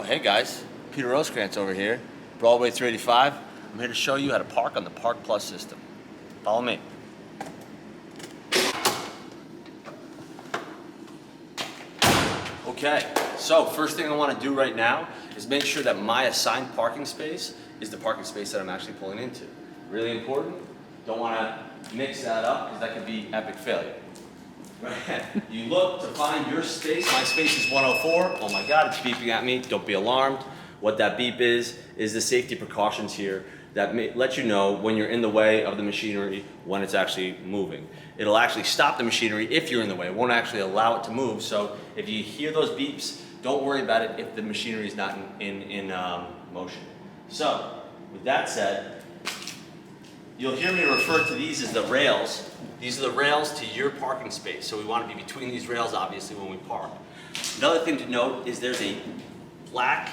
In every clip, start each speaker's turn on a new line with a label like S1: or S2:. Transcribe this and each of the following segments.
S1: Oh, hey guys, Peter Rosecrans over here, Broadway385. I'm here to show you how to park on the Park Plus system. Follow me. Okay, so first thing I want to do right now is make sure that my assigned parking space is the parking space that I'm actually pulling into. Really important. Don't want to mix that up because that could be epic failure. Right. You look to find your space. My space is 104. Oh my God, it's beeping at me. Don't be alarmed. What that beep is the safety precautions here that may let you know when you're in the way of the machinery when it's actually moving. It'll actually stop the machinery if you're in the way. It won't actually allow it to move. So if you hear those beeps, don't worry about it if the machinery is not in motion. So with that said, you'll hear me refer to these as the rails. These are the rails to your parking space. So we want to be between these rails, obviously, when we park. Another thing to note is there's a black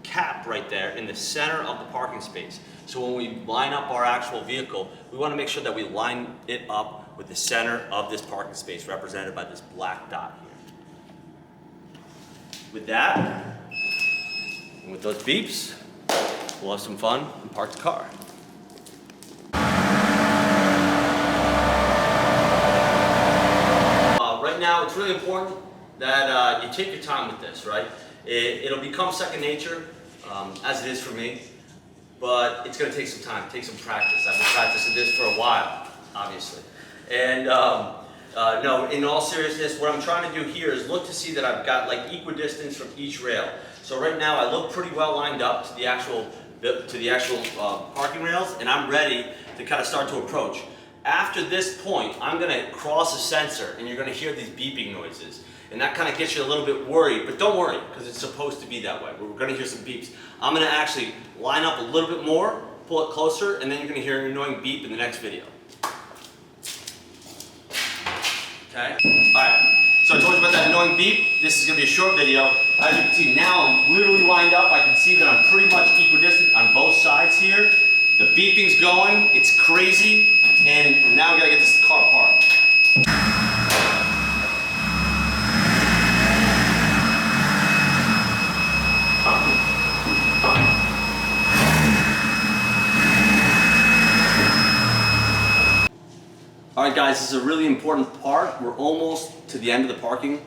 S1: cap right there in the center of the parking space. So when we line up our actual vehicle, we want to make sure that we line it up with the center of this parking space, represented by this black dot here. With that, and with those beeps, we'll have some fun and park the car. Right now, it's really important that you take your time with this, right? It'll become second nature, as it is for me, but it's going to take some time, take some practice. I've been practicing this for a while, obviously. And no, in all seriousness, what I'm trying to do here is look to see that I've got like equidistance from each rail. So right now, I look pretty well lined up to the actual parking rails, and I'm ready to kind of start to approach. After this point, I'm going to cross a sensor, and you're going to hear these beeping noises. And that kind of gets you a little bit worried, but don't worry, because it's supposed to be that way. We're going to hear some beeps. I'm going to actually line up a little bit more, pull it closer, and then you're going to hear an annoying beep in the next video. Okay? Alright, so I told you about that annoying beep. This is going to be a short video. As you can see, now I'm literally lined up. I can see that I'm pretty much equidistant on both sides here. The beeping's going, it's crazy, and now we gotta get this car apart. Alright guys, this is a really important part. We're almost to the end of the parking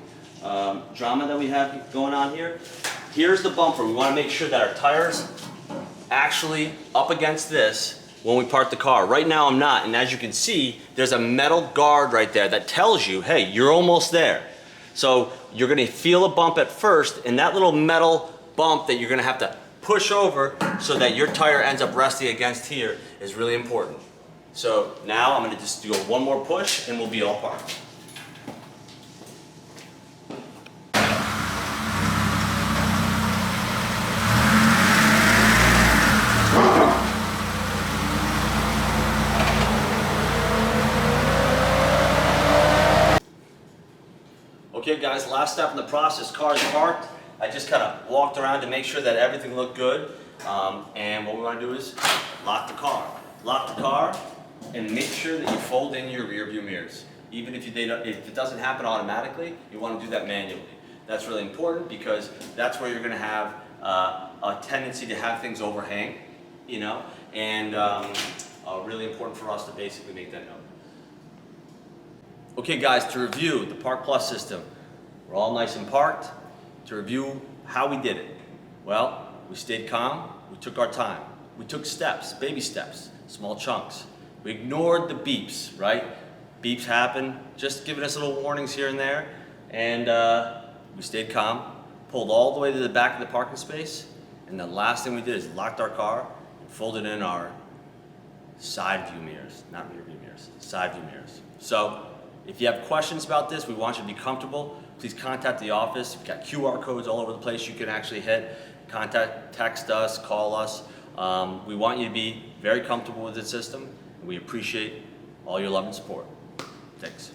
S1: drama that we have going on here. Here's the bumper. We want to make sure that our tires actually up against this when we park the car. Right now I'm not, and as you can see, there's a metal guard right there that tells you, hey, you're almost there. So you're gonna feel a bump at first, and that little metal bump that you're gonna have to push over so that your tire ends up resting against here is really important. So now I'm gonna just do one more push and we'll be all parked. Okay guys, last step in the process, car is parked. I just kind of walked around to make sure that everything looked good. And what we want to do is lock the car. Lock the car and make sure that you fold in your rear view mirrors. Even if it doesn't happen automatically, you want to do that manually. That's really important because that's where you're going to have a tendency to have things overhang, you know, and really important for us to basically make that note. Okay guys, to review the Park Plus system, we're all nice and parked. To review how we did it, well, we stayed calm, we took our time, we took steps, baby steps, small chunks. We ignored the beeps, right? Beeps happen, just giving us little warnings here and there, and we stayed calm, pulled all the way to the back of the parking space, and the last thing we did is locked our car and folded in our side view mirrors, not rear view mirrors, side view mirrors. So, if you have questions about this, we want you to be comfortable. Please contact the office. We've got QR codes all over the place you can actually hit. Contact, text us, call us. We want you to be very comfortable with the system, and we appreciate all your love and support. Thanks.